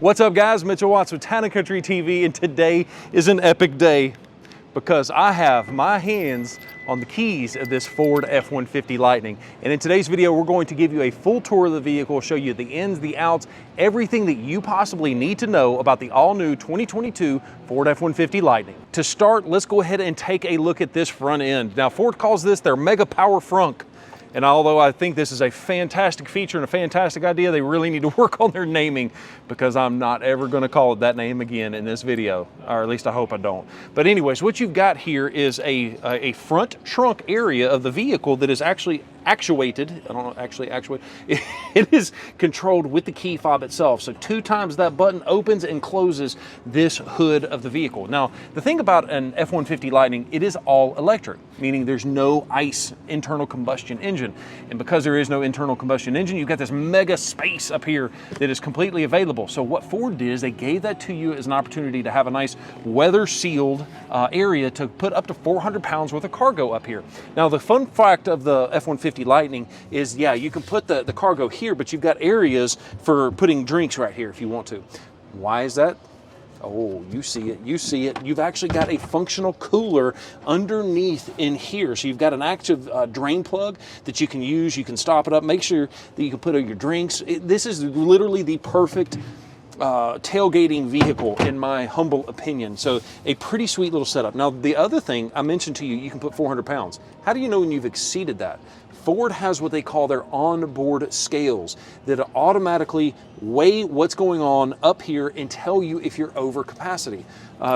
What's up guys, Mitchell Watts with Town & Country TV, and today is an epic day because I have my hands on the keys of this Ford F-150 Lightning. And in today's video, we're going to give you a full tour of the vehicle, show you the ins, the outs, everything that you possibly need to know about the all-new 2022 Ford F-150 Lightning. To start, let's go ahead and take a look at this front end. Now, Ford calls this their Mega Power Frunk. And although I think this is a fantastic feature and a fantastic idea, they really need to work on their naming, because I'm not ever going to call it that name again in this video, or at least I hope I don't. But anyways, what you've got here is a front trunk area of the vehicle that is actually actuated. I don't know, actually actuate. It is controlled with the key fob itself. So 2 times that button opens and closes this hood of the vehicle. Now, the thing about an F-150 Lightning, it is all electric, meaning there's no ICE, internal combustion engine. And because there is no internal combustion engine, you've got this mega space up here that is completely available. So what Ford did is they gave that to you as an opportunity to have a nice weather sealed area to put up to 400 pounds worth of cargo up here. Now, the fun fact of the F-150 Lightning is, yeah, you can put the cargo here, but you've got areas for putting drinks right here if you want to. Why is that? Oh, you see it, you see it. You've actually got a functional cooler underneath in here. So you've got an active drain plug that you can use. You can stop it up, make sure that you can put your drinks. This is literally the perfect tailgating vehicle, in my humble opinion. So a pretty sweet little setup. Now, the other thing I mentioned to you, you can put 400 pounds. How do you know when you've exceeded that? Ford has what they call their onboard scales that automatically weigh what's going on up here and tell you if you're over capacity.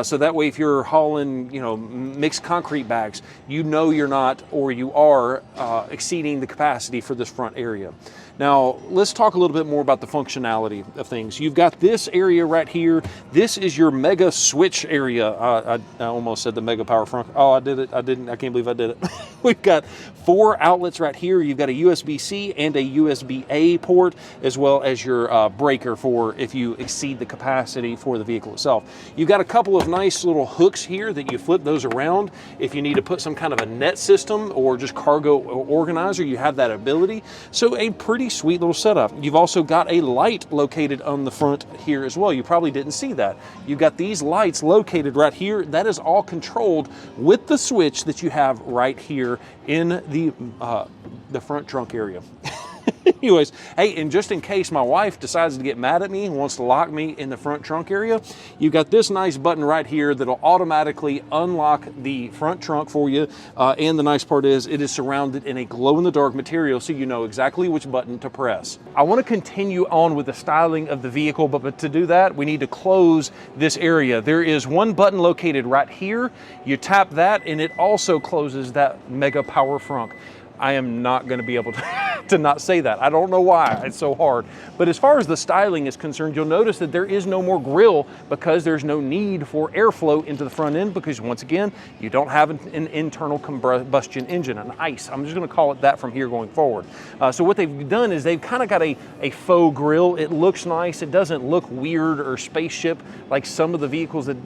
So that way, if you're hauling, mixed concrete bags, you know you're not, or you are exceeding the capacity for this front area. Now, let's talk a little bit more about the functionality of things. You've got this area right here. This is your mega switch area. I almost said the Mega Power Frunk. Oh, I did it. I didn't. I can't believe I did it. We've got 4 outlets right here. You've got a USB-C and a USB-A port, as well as your breaker for if you exceed the capacity for the vehicle itself. You've got a couple of nice little hooks here that you flip those around. If you need to put some kind of a net system or just cargo organizer, you have that ability. So a pretty sweet little setup. You've also got a light located on the front here as well. You probably didn't see that. You've got these lights located right here. That is all controlled with the switch that you have right here in the front trunk area. Anyways, hey, and just in case my wife decides to get mad at me and wants to lock me in the front trunk area, you've got this nice button right here that'll automatically unlock the front trunk for you. And the nice part is it is surrounded in a glow-in-the-dark material, so you know exactly which button to press. I want to continue on with the styling of the vehicle, but to do that, we need to close this area. There is one button located right here. You tap that, and it also closes that Mega Power Frunk. I am not going to be able to not say that. I don't know why it's so hard. But as far as the styling is concerned, you'll notice that there is no more grille because there's no need for airflow into the front end, because once again, you don't have an internal combustion engine, an ICE. I'm just going to call it that from here going forward. So what they've done is they've kind of got a faux grille. It looks nice. It doesn't look weird or spaceship like some of the vehicles that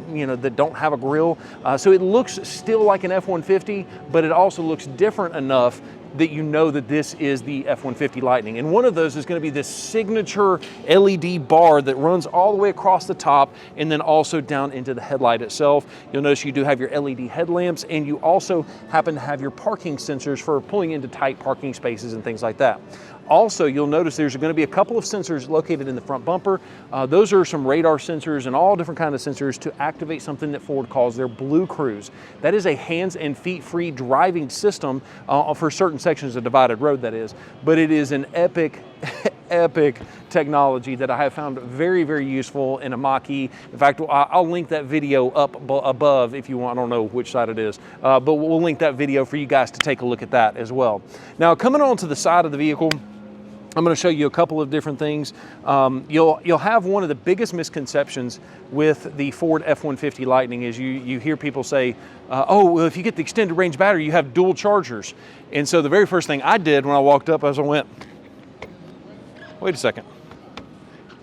that don't have a grille. So it looks still like an F-150, but it also looks different enough that you know that this is the F-150 Lightning. And one of those is going to be this signature LED bar that runs all the way across the top and then also down into the headlight itself. You'll notice you do have your LED headlamps, and you also happen to have your parking sensors for pulling into tight parking spaces and things like that. Also, you'll notice there's going to be a couple of sensors located in the front bumper. Those are some radar sensors and all different kinds of sensors to activate something that Ford calls their BlueCruise. That is a hands and feet free driving system for certain sections of divided road, that is. But it is an epic technology that I have found very, very useful in a Mach-E. In fact, I'll link that video up above if you want. I don't know which side it is, but we'll link that video for you guys to take a look at that as well. Now, coming on to the side of the vehicle, I'm going to show you a couple of different things. You'll have one of the biggest misconceptions with the Ford F-150 Lightning is you hear people say, oh, well, if you get the extended range battery, you have dual chargers. And so the very first thing I did when I walked up, I went, wait a second,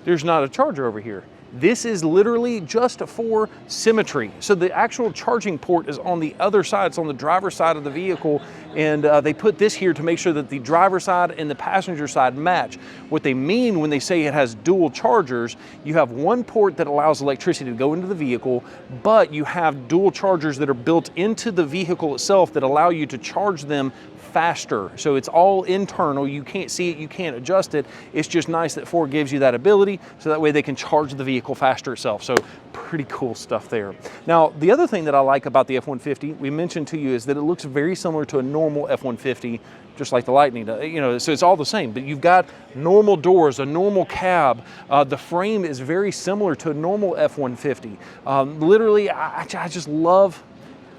there's not a charger over here. This is literally just for symmetry. So the actual charging port is on the other side. It's on the driver's side of the vehicle, and they put this here to make sure that the driver side and the passenger side match. What they mean when they say it has dual chargers, you have one port that allows electricity to go into the vehicle, but you have dual chargers that are built into the vehicle itself that allow you to charge them faster. So it's all internal. You can't see it, you can't adjust it. It's just nice that Ford gives you that ability so that way they can charge the vehicle faster itself. So pretty cool stuff there. Now, the other thing that I like about the F-150, we mentioned to you, is that it looks very similar to a normal F-150, just like the Lightning does. You know, so it's all the same, but you've got normal doors, a normal cab. The frame is very similar to a normal F-150. Literally, I just love,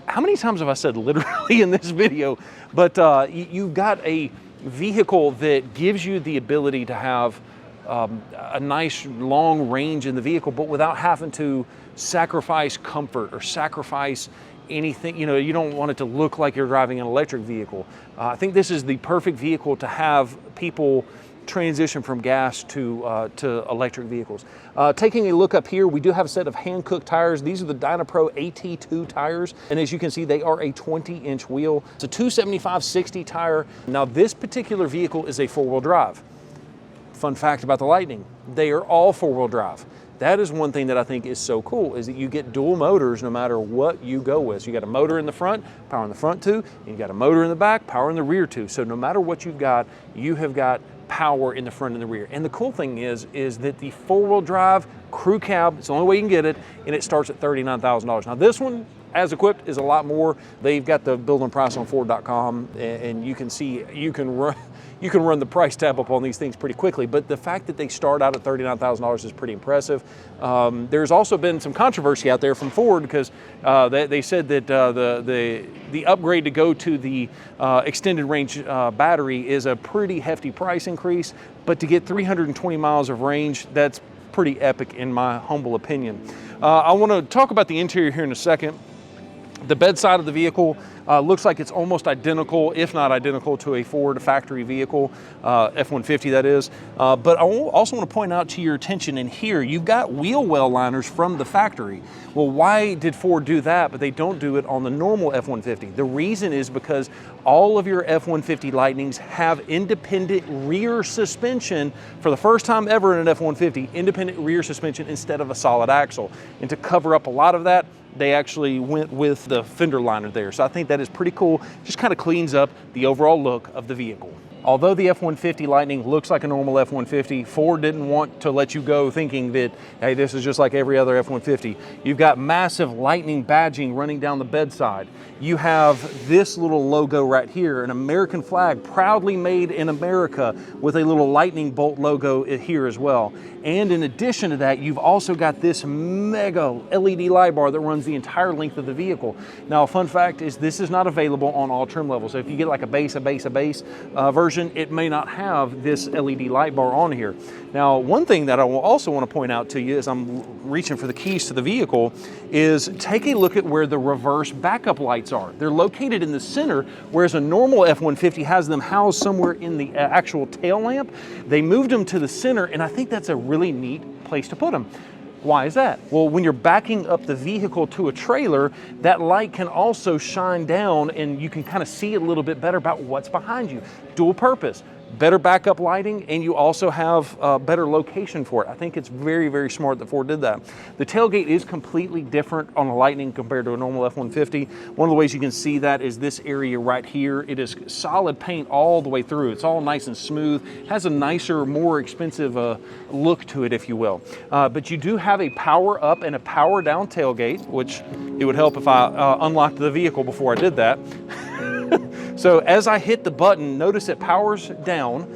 how many times have I said literally in this video? But you've got a vehicle that gives you the ability to have a nice long range in the vehicle, but without having to sacrifice comfort or sacrifice anything. You know, you don't want it to look like you're driving an electric vehicle. I think this is the perfect vehicle to have people transition from gas to electric vehicles. Taking a look up here, we do have a set of hand-cooked tires. These are the Dynapro AT2 tires, and as you can see, they are a 20-inch wheel. It's a 275/60 tire. Now, this particular vehicle is a four-wheel drive. Fun fact about the Lightning, they are all four-wheel drive. That is one thing that I think is so cool, is that you get dual motors no matter what you go with. So you got a motor in the front, power in the front too, and you got a motor in the back, power in the rear too. So no matter what you've got, you have got power in the front and the rear. And the cool thing is that the four-wheel drive crew cab, it's the only way you can get it, and it starts at $39,000. Now this one, as equipped, is a lot more. They've got the building price on Ford.com, and you can see, you can run the price tab up on these things pretty quickly, but the fact that they start out at $39,000 is pretty impressive. There's also been some controversy out there from Ford because they said that the upgrade to go to the extended range battery is a pretty hefty price increase, but to get 320 miles of range, that's pretty epic in my humble opinion. I want to talk about the interior here in a second. The bed side of the vehicle looks like it's almost identical, if not identical, to a Ford factory vehicle, F-150 that is. But I also want to point out to your attention in here, you've got wheel well liners from the factory. Well, why did Ford do that, but they don't do it on the normal F-150? The reason is because all of your F-150 Lightnings have independent rear suspension for the first time ever in an F-150, independent rear suspension instead of a solid axle. And to cover up a lot of that, they actually went with the fender liner there. So I think that is pretty cool. Just kind of cleans up the overall look of the vehicle. Although the F-150 Lightning looks like a normal F-150, Ford didn't want to let you go thinking that, hey, this is just like every other F-150. You've got massive Lightning badging running down the bedside. You have this little logo right here, an American flag proudly made in America with a little lightning bolt logo here as well. And in addition to that, you've also got this mega LED light bar that runs the entire length of the vehicle. Now, a fun fact is this is not available on all trim levels. So if you get like a base version, it may not have this LED light bar on here. Now, one thing that I will also want to point out to you as I'm reaching for the keys to the vehicle is take a look at where the reverse backup lights are. They're located in the center, whereas a normal F-150 has them housed somewhere in the actual tail lamp. They moved them to the center, and I think that's a really neat place to put them. Why is that? Well, when you're backing up the vehicle to a trailer, that light can also shine down and you can kind of see a little bit better about what's behind you. Dual purpose, better backup lighting, and you also have a better location for it. I think it's very, very smart that Ford did that. The tailgate is completely different on a Lightning compared to a normal F-150. One of the ways you can see that is this area right here. It is solid paint all the way through. It's all nice and smooth. It has a nicer, more expensive look to it, if you will. But you do have a power up and a power down tailgate, which it would help if I unlocked the vehicle before I did that. So as I hit the button, notice it powers down.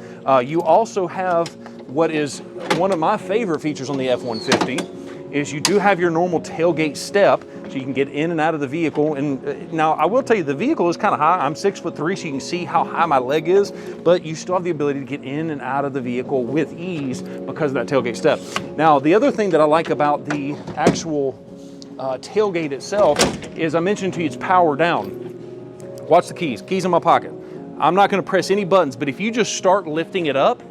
You also have what is one of my favorite features on the F-150 is you do have your normal tailgate step, so you can get in and out of the vehicle. And now I will tell you, the vehicle is kind of high. I'm 6'3", so you can see how high my leg is, but you still have the ability to get in and out of the vehicle with ease because of that tailgate step. Now, the other thing that I like about the actual tailgate itself is I mentioned to you it's power down. Watch the keys in my pocket. I'm not gonna press any buttons, but if you just start lifting it up,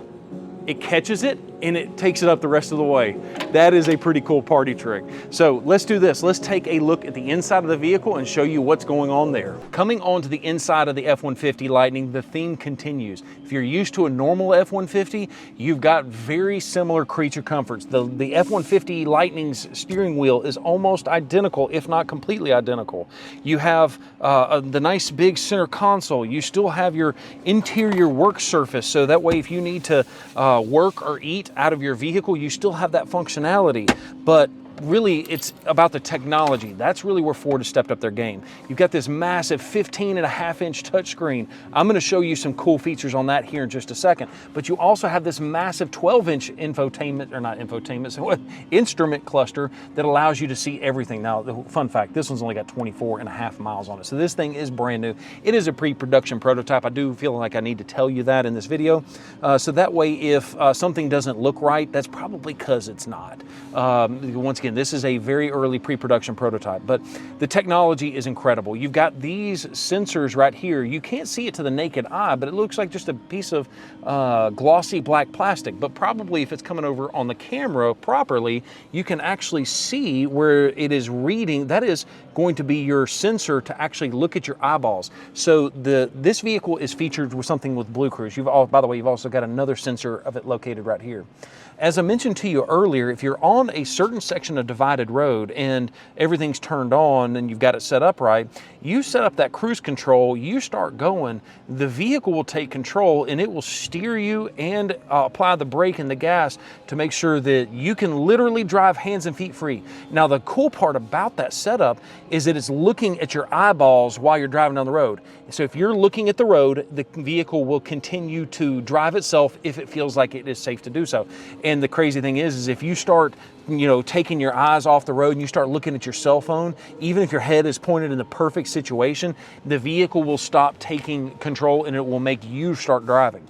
it catches it and it takes it up the rest of the way. That is a pretty cool party trick. So let's do this. Let's take a look at the inside of the vehicle and show you what's going on there. Coming onto the inside of the F-150 Lightning, the theme continues. If you're used to a normal F-150, you've got very similar creature comforts. The F-150 Lightning's steering wheel is almost identical, if not completely identical. You have the nice big center console. You still have your interior work surface, so that way if you need to work or eat out of your vehicle, you still have that functionality. But really, it's about the technology. That's really where Ford has stepped up their game. You've got this massive 15.5-inch touchscreen. I'm going to show you some cool features on that here in just a second. But you also have this massive 12-inch instrument cluster that allows you to see everything. Now, the fun fact, this one's only got 24.5 miles on it. So this thing is brand new. It is a pre-production prototype. I do feel like I need to tell you that in this video. So that way, if something doesn't look right, that's probably because it's not. Once again, this is a very early pre-production prototype, but the technology is incredible. You've got these sensors right here. You can't see it to the naked eye, but it looks like just a piece of glossy black plastic. But probably if it's coming over on the camera properly, you can actually see where it is reading. That is going to be your sensor to actually look at your eyeballs. So this vehicle is featured with something with BlueCruise. By the way, you've also got another sensor of it located right here. As I mentioned to you earlier, if you're on a certain section of divided road and everything's turned on and you've got it set up right, you set up that cruise control, you start going, the vehicle will take control and it will steer you and apply the brake and the gas to make sure that you can literally drive hands and feet free. Now, the cool part about that setup is that it's looking at your eyeballs while you're driving down the road. So if you're looking at the road, the vehicle will continue to drive itself if it feels like it is safe to do so. And the crazy thing is if you start, taking your eyes off the road and you start looking at your cell phone, even if your head is pointed in the perfect situation, the vehicle will stop taking control and it will make you start driving.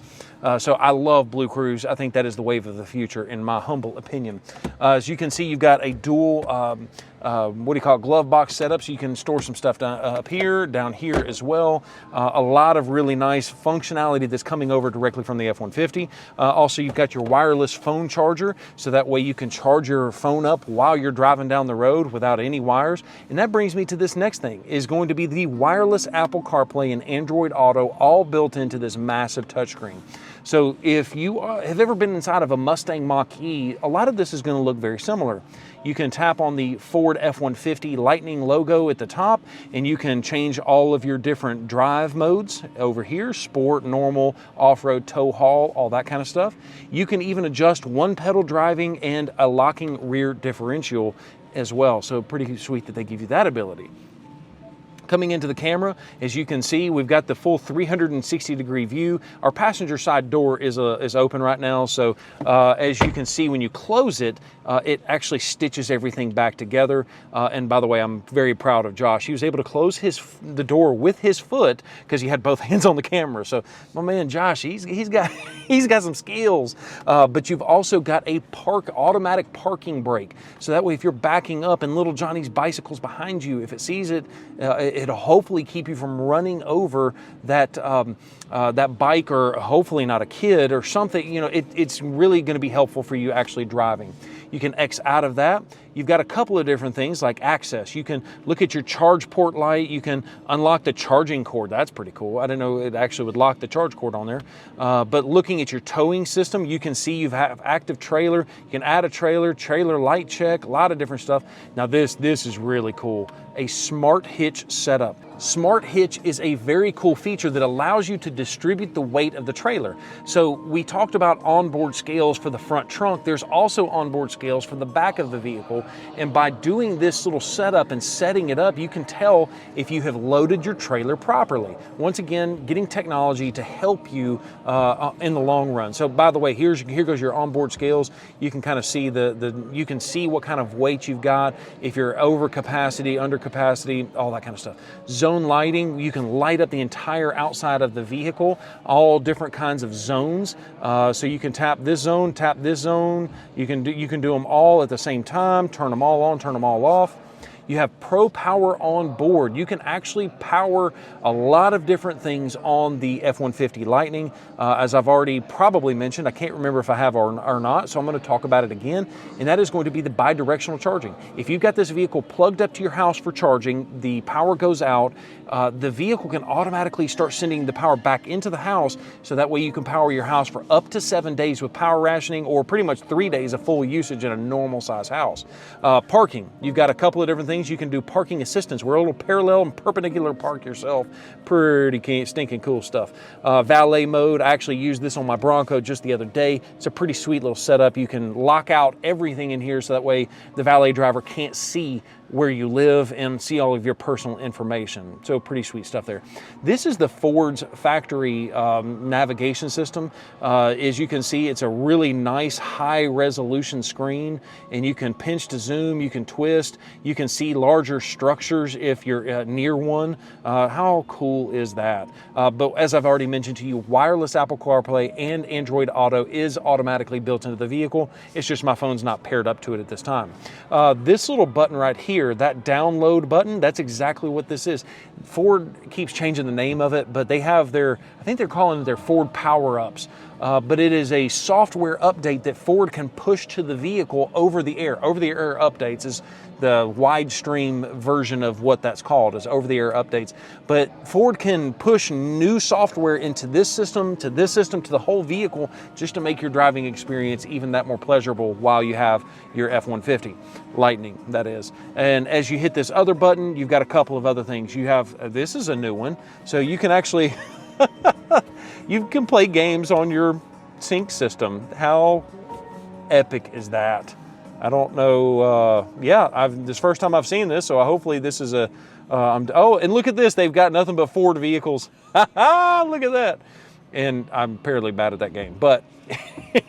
So I love BlueCruise. I think that is the wave of the future, in my humble opinion. As you can see, you've got a dual, glove box setup, so you can store some stuff up here, down here as well. A lot of really nice functionality that's coming over directly from the F-150. Also, you've got your wireless phone charger, so that way you can charge your phone up while you're driving down the road without any wires. And that brings me to this next thing, is going to be the wireless Apple CarPlay and Android Auto, all built into this massive touchscreen. So if you have ever been inside of a Mustang Mach-E, a lot of this is going to look very similar. You can tap on the Ford F-150 Lightning logo at the top, and you can change all of your different drive modes over here: sport, normal, off-road, tow haul, all that kind of stuff. You can even adjust one pedal driving and a locking rear differential as well. So pretty sweet that they give you that ability. Coming into the camera, as you can see, we've got the full 360-degree view. Our passenger side door is open right now, so as you can see, when you close it, it actually stitches everything back together. And by the way, I'm very proud of Josh. He was able to close the door with his foot because he had both hands on the camera. So my man Josh, he's got some skills. But you've also got a automatic parking brake, so that way if you're backing up and little Johnny's bicycle's behind you, if it sees it, it'll hopefully keep you from running over that bike, or hopefully not a kid or something. It's really going to be helpful for you actually driving. You can X out of that. You've got a couple of different things like access. You can look at your charge port light. You can unlock the charging cord. That's pretty cool. I didn't know it actually would lock the charge cord on there. But looking at your towing system, you can see you have active trailer. You can add a trailer light check, a lot of different stuff. Now this is really cool. A smart hitch setup. Smart hitch is a very cool feature that allows you to distribute the weight of the trailer. So we talked about onboard scales for the front trunk. There's also onboard scales for the back of the vehicle. And by doing this little setup and setting it up, you can tell if you have loaded your trailer properly. Once again, getting technology to help you in the long run. So by the way, here goes your onboard scales. You can kind of see you can see what kind of weight you've got, if you're over capacity, under capacity, all that kind of stuff. Zone lighting, you can light up the entire outside of the vehicle, all different kinds of zones. So you can tap this zone, You can do them all at the same time, turn them all on, turn them all off. You have Pro Power on board. You can actually power a lot of different things on the F-150 Lightning. As I've already probably mentioned, I can't remember if I have or not, so I'm going to talk about it again, and that is going to be the bi-directional charging. If you've got this vehicle plugged up to your house for charging, the power goes out, the vehicle can automatically start sending the power back into the house, so that way you can power your house for up to 7 days with power rationing, or pretty much 3 days of full usage in a normal size house. Parking, you've got a couple of different things. You can do parking assistance, where it'll parallel and perpendicular park yourself. Pretty stinking cool stuff. Valet mode, I actually used this on my Bronco just the other day. It's a pretty sweet little setup. You can lock out everything in here so that way the valet driver can't see where you live and see all of your personal information. So pretty sweet stuff there. This is the Ford's factory navigation system. As you can see, it's a really nice high resolution screen, and you can pinch to zoom, you can twist, you can see larger structures if you're near one. How cool is that? But as I've already mentioned to you, wireless Apple CarPlay and Android Auto is automatically built into the vehicle. It's just my phone's not paired up to it at this time. This little button right here, that download button, that's exactly what this is. Ford keeps changing the name of it, but they have their, I think they're calling it their Ford Power-Ups. But it is a software update that Ford can push to the vehicle over the air. Over the air updates is the wide stream version of what that's called, is over the air updates. But Ford can push new software into this system, to the whole vehicle, just to make your driving experience even that more pleasurable while you have your F-150 Lightning, that is. And as you hit this other button, you've got a couple of other things. You have, this is a new one, so you can actually, you can play games on your sync system. How epic is that? I don't know. Yeah, this is the first time I've seen this, so hopefully this is a. Oh, and look at this. They've got nothing but Ford vehicles. Look at that. And I'm fairly bad at that game. But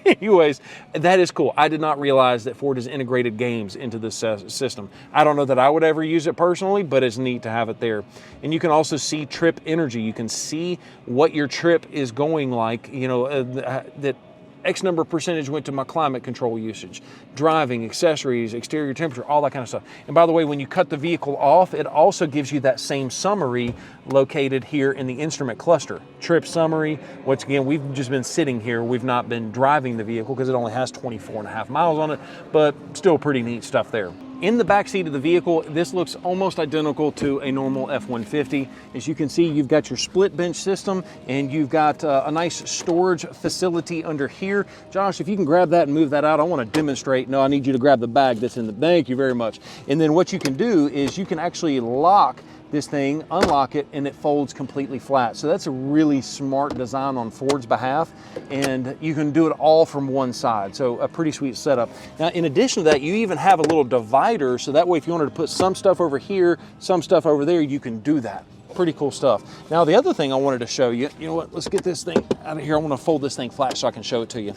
anyways, that is cool. I did not realize that Ford has integrated games into this system. I don't know that I would ever use it personally, but it's neat to have it there. And you can also see trip energy. You can see what your trip is going like, you know, that X number of percentage went to my climate control usage, driving, accessories, exterior temperature, all that kind of stuff. And by the way, when you cut the vehicle off, it also gives you that same summary located here in the instrument cluster. Trip summary, once again, we've just been sitting here. We've not been driving the vehicle because it only has 24.5 miles on it, but still pretty neat stuff there. In the back seat of the vehicle, this looks almost identical to a normal F-150. As you can see, you've got your split bench system, and you've got a nice storage facility under here. Josh, if you can grab that and move that out, I want to demonstrate. No, I need you to grab the bag that's in the, thank you very much. And then what you can do is you can actually lock this thing, unlock it, and it folds completely flat. So that's a really smart design on Ford's behalf, and you can do it all from one side. So a pretty sweet setup. Now, in addition to that, you even have a little divider, so that way if you wanted to put some stuff over here, some stuff over there, you can do that. Pretty cool stuff. Now, the other thing I wanted to show you, you know what, let's get this thing out of here. I want to fold this thing flat so I can show it to you.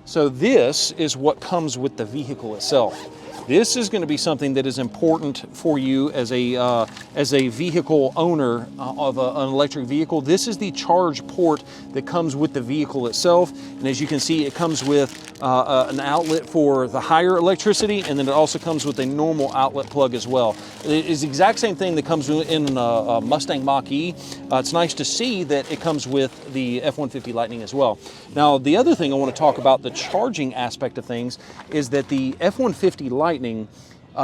So this is what comes with the vehicle itself. This is going to be something that is important for you as a vehicle owner of an electric vehicle. This is the charge port that comes with the vehicle itself. And as you can see, it comes with an outlet for the higher electricity, and then it also comes with a normal outlet plug as well. It is the exact same thing that comes in a Mustang Mach-E. It's nice to see that it comes with the F-150 Lightning as well. Now, the other thing I want to talk about, the charging aspect of things, is that the F-150 Lightning,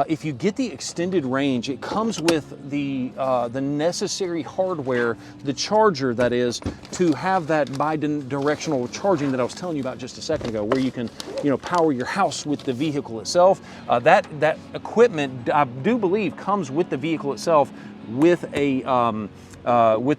if you get the extended range, it comes with the necessary hardware, the charger that is, to have that bi-directional charging that I was telling you about just a second ago, where you can, you know, power your house with the vehicle itself. That equipment, I do believe, comes with the vehicle itself with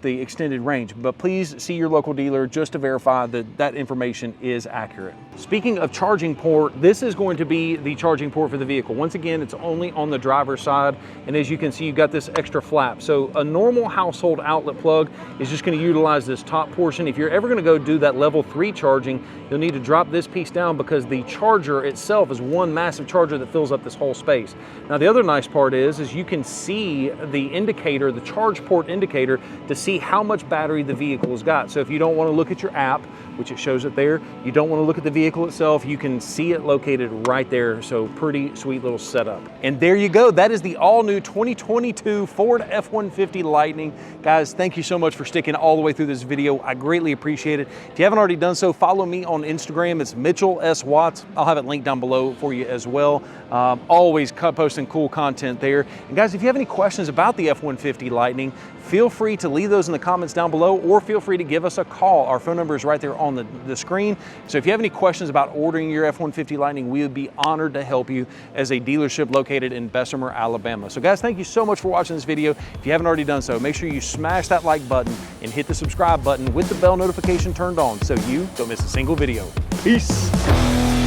the extended range, but please see your local dealer just to verify that that information is accurate. Speaking of charging port, this is going to be the charging port for the vehicle. Once again, it's only on the driver's side, and as you can see, you've got this extra flap. So a normal household outlet plug is just going to utilize this top portion. If you're ever going to go do that level 3 charging, you'll need to drop this piece down because the charger itself is one massive charger that fills up this whole space. Now, the other nice part is you can see the indicator, the charge port indicator, to see how much battery the vehicle has got. So if you don't want to look at your app which it shows it there. You don't want to look at the vehicle itself. You can see it located right there. So pretty sweet little setup. And there you go. That is the all new 2022 Ford F-150 Lightning. Guys, thank you so much for sticking all the way through this video. I greatly appreciate it. If you haven't already done so, follow me on Instagram. It's Mitchell S. Watts. I'll have it linked down below for you as well. Always posting cool content there. And guys, if you have any questions about the F-150 Lightning, feel free to leave those in the comments down below, or feel free to give us a call. Our phone number is right there on the screen. So if you have any questions about ordering your F-150 Lightning, we would be honored to help you as a dealership located in Bessemer, Alabama. So guys, thank you so much for watching this video. If you haven't already done so, make sure you smash that like button and hit the subscribe button with the bell notification turned on so you don't miss a single video. Peace.